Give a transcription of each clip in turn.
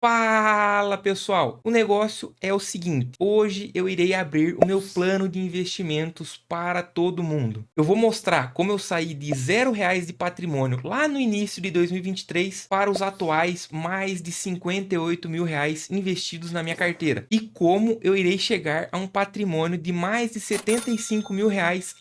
Fala pessoal, o negócio é o seguinte, hoje eu irei abrir o meu plano de investimentos para todo mundo. Eu vou mostrar como eu saí de R$ 0 de patrimônio lá no início de 2023 para os atuais mais de R$ 58 mil investidos na minha carteira e como eu irei chegar a um patrimônio de mais de R$ 75 mil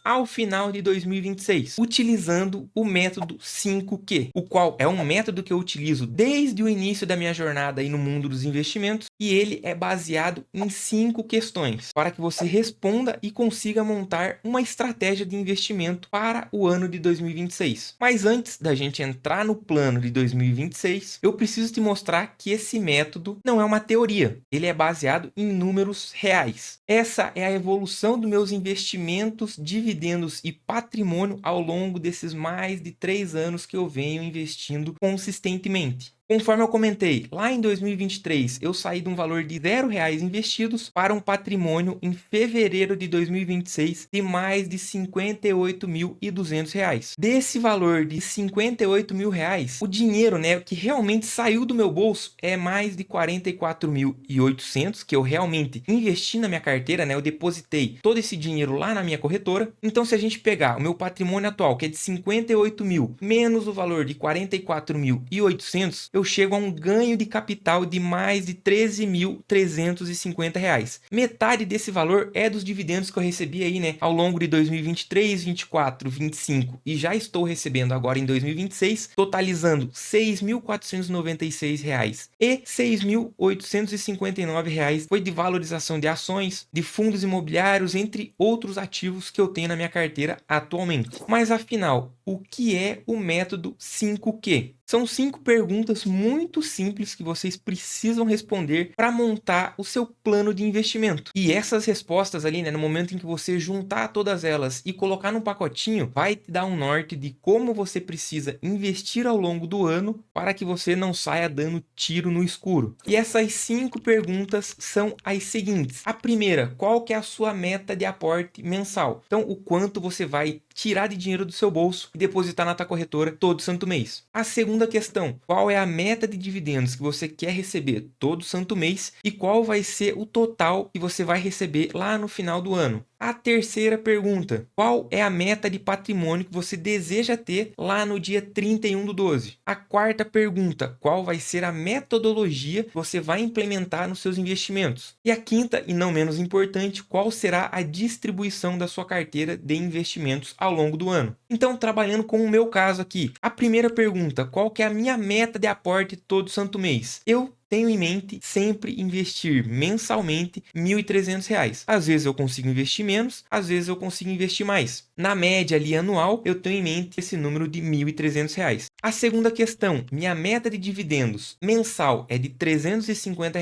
ao final de 2026, utilizando o método 5Q, o qual é um método que eu utilizo desde o início da minha jornada aí no mundo dos investimentos e ele é baseado em 5 questões para que você responda e consiga montar uma estratégia de investimento para o ano de 2026. Mas antes da gente entrar no plano de 2026, eu preciso te mostrar que esse método não é uma teoria, ele é baseado em números reais. Essa é a evolução dos meus investimentos, dividendos e patrimônio ao longo desses mais de 3 anos que eu venho investindo consistentemente. Conforme eu comentei, lá em 2023 eu saí de um valor de R$ 0 investidos para um patrimônio em fevereiro de 2026 de mais de R$ 58.200. Desse valor de R$ 58 mil, o dinheiro, que realmente saiu do meu bolso é mais de R$ 44.800 que eu realmente investi na minha carteira, eu depositei todo esse dinheiro lá na minha corretora. Então, se a gente pegar o meu patrimônio atual, que é de 58 mil, menos o valor de 44.800, eu chego a um ganho de capital de mais de R$ 13.350. Metade desse valor é dos dividendos que eu recebi aí, ao longo de 2023, 24, 25 e já estou recebendo agora em 2026, totalizando R$ 6.496 e R$ 6.859 foi de valorização de ações, de fundos imobiliários, entre outros ativos que eu tenho na minha carteira atualmente. Mas afinal, o que é o método 5Q? São 5 perguntas muito simples que vocês precisam responder para montar o seu plano de investimento. E essas respostas ali, no momento em que você juntar todas elas e colocar num pacotinho, vai te dar um norte de como você precisa investir ao longo do ano para que você não saia dando tiro no escuro. E essas 5 perguntas são as seguintes. A primeira, qual que é a sua meta de aporte mensal? Então, o quanto você vai tirar de dinheiro do seu bolso e depositar na tua corretora todo santo mês. A segunda questão, qual é a meta de dividendos que você quer receber todo santo mês e qual vai ser o total que você vai receber lá no final do ano? A terceira pergunta, qual é a meta de patrimônio que você deseja ter lá no dia 31/12? A quarta pergunta, qual vai ser a metodologia que você vai implementar nos seus investimentos? E a quinta, e não menos importante, qual será a distribuição da sua carteira de investimentos ao longo do ano? Então, trabalhando com o meu caso aqui, a primeira pergunta, qual que é a minha meta de aporte todo santo mês? Eu tenho em mente sempre investir mensalmente R$ 1.300. Às vezes eu consigo investir menos, às vezes eu consigo investir mais. Na média ali anual, eu tenho em mente esse número de R$ 1.300. A segunda questão, minha meta de dividendos mensal é de R$ 350,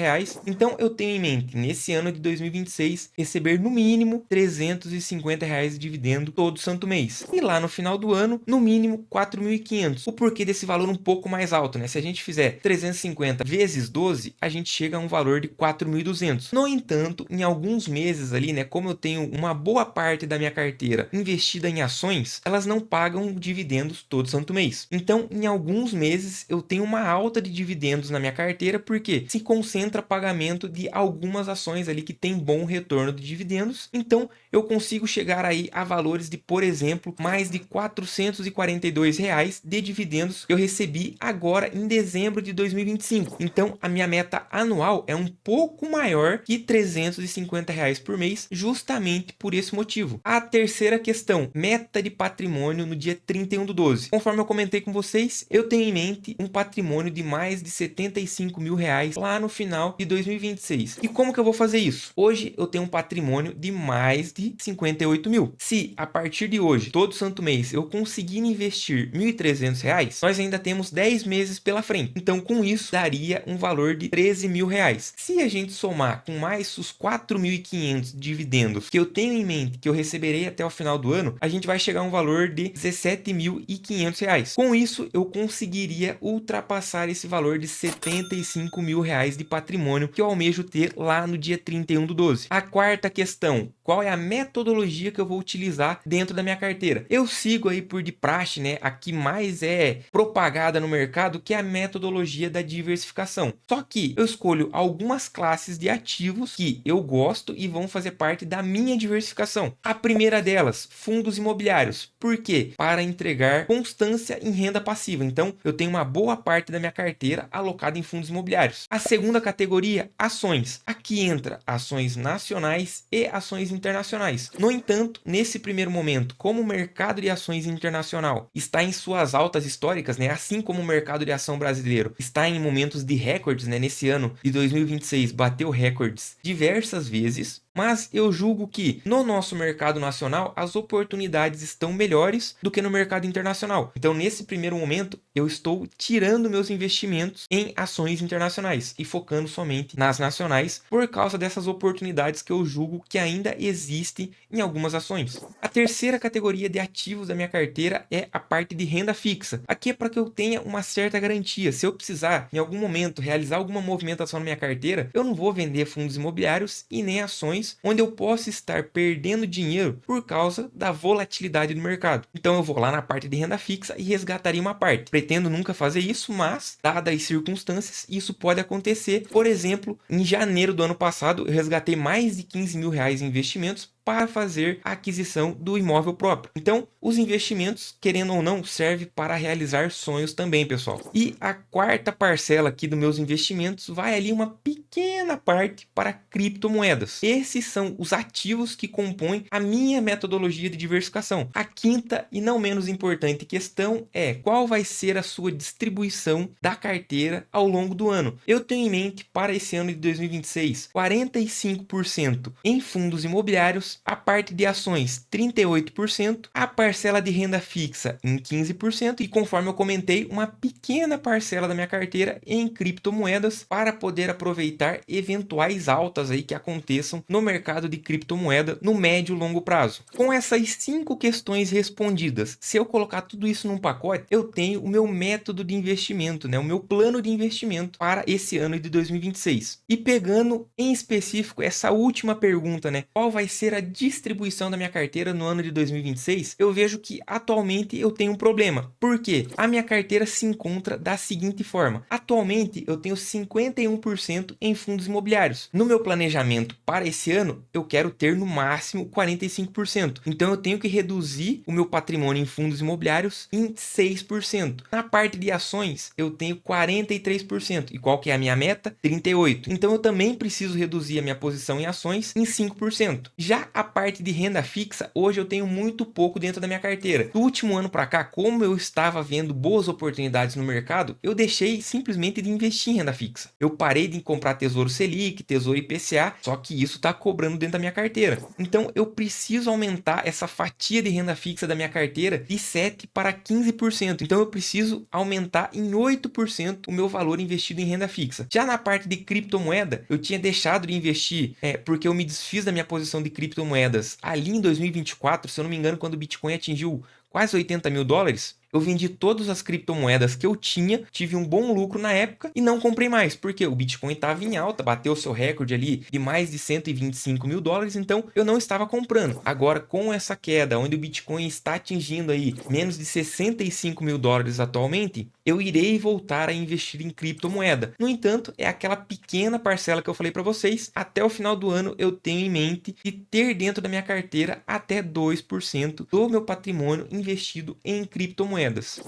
então eu tenho em mente, nesse ano de 2026, receber no mínimo R$ 350 de dividendo todo santo mês. E lá no final do ano, no mínimo R$ 4.500. O porquê desse valor um pouco mais alto, Se a gente fizer 350 vezes 12, a gente chega a um valor de 4.200. No entanto, em alguns meses ali, como eu tenho uma boa parte da minha carteira investida em ações, elas não pagam dividendos todo santo mês. Então, em alguns meses, eu tenho uma alta de dividendos na minha carteira, porque se concentra pagamento de algumas ações ali que tem bom retorno de dividendos. Então, eu consigo chegar aí a valores de, por exemplo, mais de R$ 442 de dividendos que eu recebi agora em dezembro de 2025. Então, a minha meta anual é um pouco maior que R$ 350 por mês, justamente por esse motivo. A terceira questão, meta de patrimônio no dia 31/12. Conforme eu comentei com vocês, eu tenho em mente um patrimônio de mais de R$ 75 mil lá no final de 2026. E como que eu vou fazer isso? Hoje eu tenho um patrimônio de mais de 58 mil. Se a partir de hoje, todo santo mês, eu conseguir investir R$ 1.300, nós ainda temos 10 meses pela frente. Então, com isso, daria um valor de R$ 13 mil. Se a gente somar com mais os 4.500 dividendos que eu tenho em mente que eu receberei até o final do ano, a gente vai chegar a um valor de R$ 17.500. Com isso, eu conseguiria ultrapassar esse valor de R$ 75 mil de patrimônio que eu almejo ter lá no dia 31/12. A quarta questão, qual é a metodologia que eu vou utilizar dentro da minha carteira? Eu sigo aí por de praxe, a que mais é propagada no mercado, que é a metodologia da diversificação. Só que eu escolho algumas classes de ativos que eu gosto e vão fazer parte da minha diversificação. A primeira delas, fundos imobiliários. Por quê? Para entregar constância em renda passiva. Então, eu tenho uma boa parte da minha carteira alocada em fundos imobiliários. A segunda categoria, ações. Aqui entra ações nacionais e ações internacionais. No entanto, nesse primeiro momento, como o mercado de ações internacional está em suas altas históricas, né, assim como o mercado de ação brasileiro está em momentos de recordes, né, nesse ano de 2026 bateu recordes diversas vezes, mas eu julgo que no nosso mercado nacional as oportunidades estão melhores do que no mercado internacional. Então, nesse primeiro momento, eu estou tirando meus investimentos em ações internacionais e focando somente nas nacionais por causa dessas oportunidades que eu julgo que ainda existem em algumas ações. A terceira categoria de ativos da minha carteira é a parte de renda fixa. Aqui é para que eu tenha uma certa garantia. Se eu precisar, em algum momento, realizar alguma movimentação na minha carteira, eu não vou vender fundos imobiliários e nem ações onde eu posso estar perdendo dinheiro por causa da volatilidade do mercado. Então eu vou lá na parte de renda fixa e resgataria uma parte. Pretendo nunca fazer isso, mas dadas as circunstâncias, isso pode acontecer. Por exemplo, em janeiro do ano passado, eu resgatei mais de 15 mil reais em investimentos para fazer a aquisição do imóvel próprio. Então, os investimentos, querendo ou não, serve para realizar sonhos também, pessoal. E a quarta parcela aqui dos meus investimentos vai ali uma pequena parte para criptomoedas. Esses são os ativos que compõem a minha metodologia de diversificação. A quinta e não menos importante questão é qual vai ser a sua distribuição da carteira ao longo do ano. Eu tenho em mente para esse ano de 2026, 45% em fundos imobiliários, a parte de ações 38%, a parcela de renda fixa em 15% e, conforme eu comentei, uma pequena parcela da minha carteira em criptomoedas para poder aproveitar eventuais altas aí que aconteçam no mercado de criptomoeda no médio e longo prazo. Com essas 5 questões respondidas, se eu colocar tudo isso num pacote, eu tenho o meu método de investimento, né? O meu plano de investimento para esse ano de 2026. E pegando em específico essa última pergunta, né? Qual vai ser a distribuição da minha carteira no ano de 2026? Eu vejo que atualmente eu tenho um problema. Por quê? A minha carteira se encontra da seguinte forma. Atualmente eu tenho 51% em fundos imobiliários. No meu planejamento para esse ano, eu quero ter no máximo 45%. Então eu tenho que reduzir o meu patrimônio em fundos imobiliários em 6%. Na parte de ações, eu tenho 43%. E qual que é a minha meta? 38%. Então eu também preciso reduzir a minha posição em ações em 5%. Já a parte de renda fixa, hoje eu tenho muito pouco dentro da minha carteira. Do último ano para cá, como eu estava vendo boas oportunidades no mercado, eu deixei simplesmente de investir em renda fixa. Eu parei de comprar Tesouro Selic, Tesouro IPCA, só que isso está cobrando dentro da minha carteira. Então eu preciso aumentar essa fatia de renda fixa da minha carteira de 7% para 15%. Então eu preciso aumentar em 8% o meu valor investido em renda fixa. Já na parte de criptomoeda, eu tinha deixado de investir porque eu me desfiz da minha posição de criptomoedas ali em 2024, se eu não me engano, quando o Bitcoin atingiu quase 80 mil dólares. Eu vendi todas as criptomoedas que eu tinha, tive um bom lucro na época e não comprei mais, porque o Bitcoin estava em alta, bateu seu recorde ali de mais de 125 mil dólares, então eu não estava comprando. Agora, com essa queda, onde o Bitcoin está atingindo aí menos de 65 mil dólares atualmente, eu irei voltar a investir em criptomoeda. No entanto, é aquela pequena parcela que eu falei para vocês, até o final do ano eu tenho em mente de ter dentro da minha carteira até 2% do meu patrimônio investido em criptomoedas.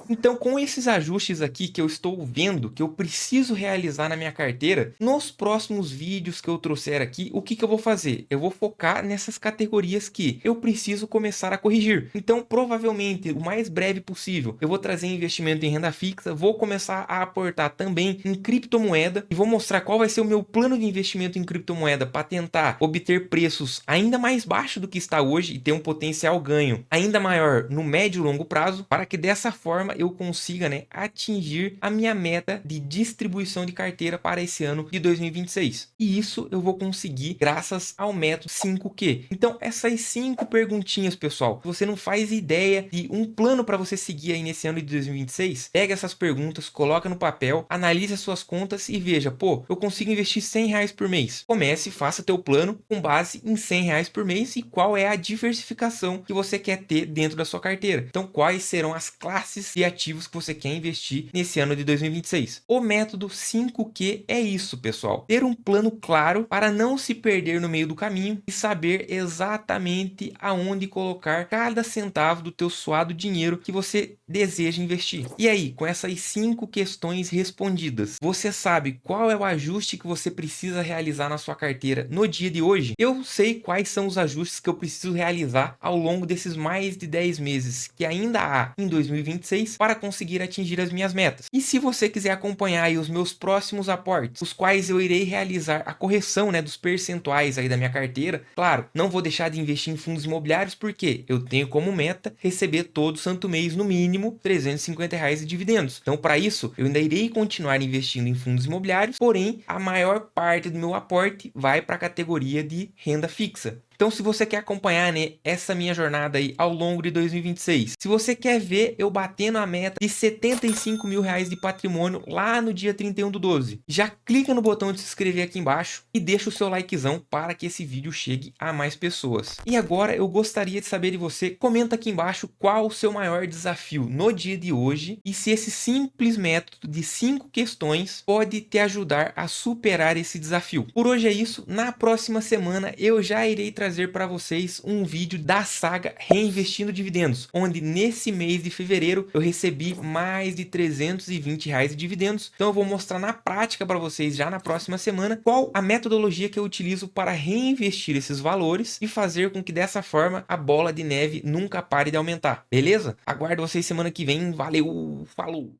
Então, com esses ajustes aqui que eu estou vendo, que eu preciso realizar na minha carteira, nos próximos vídeos que eu trouxer aqui, o que eu vou fazer? Eu vou focar nessas categorias que eu preciso começar a corrigir. Então, provavelmente, o mais breve possível, eu vou trazer investimento em renda fixa, vou começar a aportar também em criptomoeda e vou mostrar qual vai ser o meu plano de investimento em criptomoeda para tentar obter preços ainda mais baixos do que está hoje e ter um potencial ganho ainda maior no médio e longo prazo, para que dessa forma eu consiga, né, atingir a minha meta de distribuição de carteira para esse ano de 2026. E isso eu vou conseguir graças ao método 5Q. Então, essas 5 perguntinhas, pessoal, você não faz ideia de um plano para você seguir aí nesse ano de 2026, pega essas perguntas, coloca no papel, analise as suas contas e veja, pô, eu consigo investir R$ 100 por mês. Comece e faça teu plano com base em R$ 100 por mês e qual é a diversificação que você quer ter dentro da sua carteira. Então, quais serão as classes de ativos que você quer investir nesse ano de 2026? O método 5Q é isso, pessoal. Ter um plano claro para não se perder no meio do caminho e saber exatamente aonde colocar cada centavo do teu suado dinheiro que você deseja investir. E aí, com essas 5 questões respondidas, você sabe qual é o ajuste que você precisa realizar na sua carteira no dia de hoje? Eu sei quais são os ajustes que eu preciso realizar ao longo desses mais de 10 meses que ainda há em 2026 para conseguir atingir as minhas metas. E se você quiser acompanhar aí os meus próximos aportes, os quais eu irei realizar a correção, dos percentuais aí da minha carteira, claro, não vou deixar de investir em fundos imobiliários porque eu tenho como meta receber todo santo mês no mínimo R$ 350 de dividendos. Então, para isso, eu ainda irei continuar investindo em fundos imobiliários, porém, a maior parte do meu aporte vai para a categoria de renda fixa. Então, se você quer acompanhar, essa minha jornada aí ao longo de 2026, se você quer ver eu batendo a meta de R$ 75 mil de patrimônio lá no dia 31/12, já clica no botão de se inscrever aqui embaixo e deixa o seu likezão para que esse vídeo chegue a mais pessoas. E agora eu gostaria de saber de você, comenta aqui embaixo qual o seu maior desafio no dia de hoje e se esse simples método de 5 questões pode te ajudar a superar esse desafio. Por hoje é isso, na próxima semana eu já irei trazer para vocês um vídeo da saga Reinvestindo Dividendos, onde nesse mês de fevereiro eu recebi mais de R$ 320 de dividendos. Então eu vou mostrar na prática para vocês já na próxima semana qual a metodologia que eu utilizo para reinvestir esses valores e fazer com que dessa forma a bola de neve nunca pare de aumentar, beleza? Aguardo vocês semana que vem, valeu, falou!